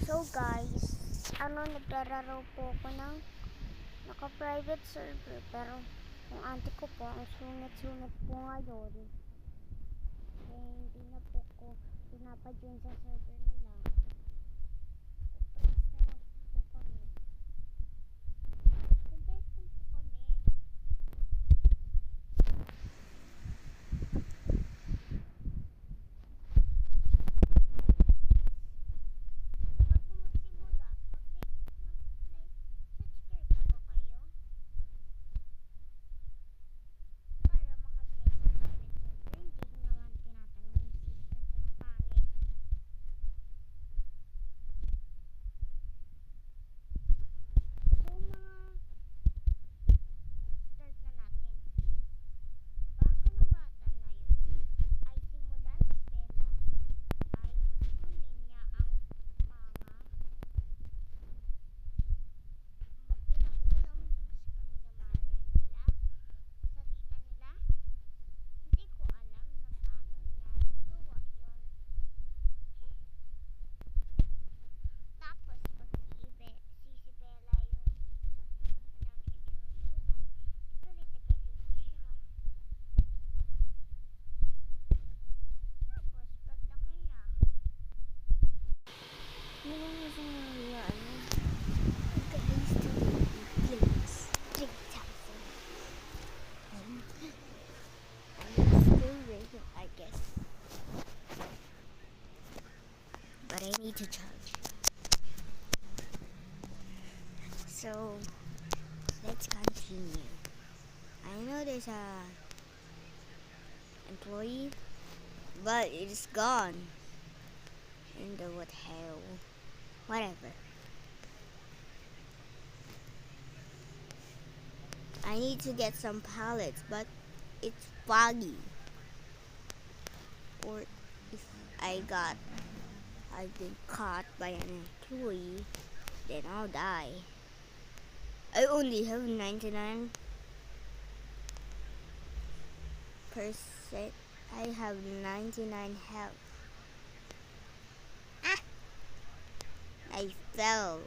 So guys, naglalaro po ako ng naka-private server, pero yung auntie ko po, ang sungit-sungit po ngayon. Kaya hindi na po ko pinapajoin sa server nila. Press na lang po kami. Press na po kami. I guess, but I need to charge. So let's continue. I know there's a employee, but it is gone. And what hell? Whatever. I need to get some pallets, but it's foggy. Or if I've been caught by an employee, then I'll die. I only have 99%. I have 99 health. Ah! I fell.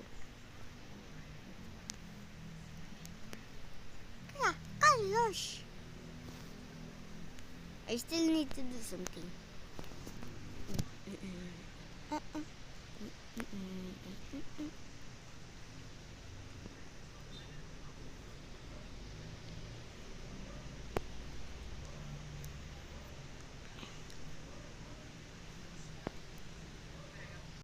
Gosh! I still need to do something.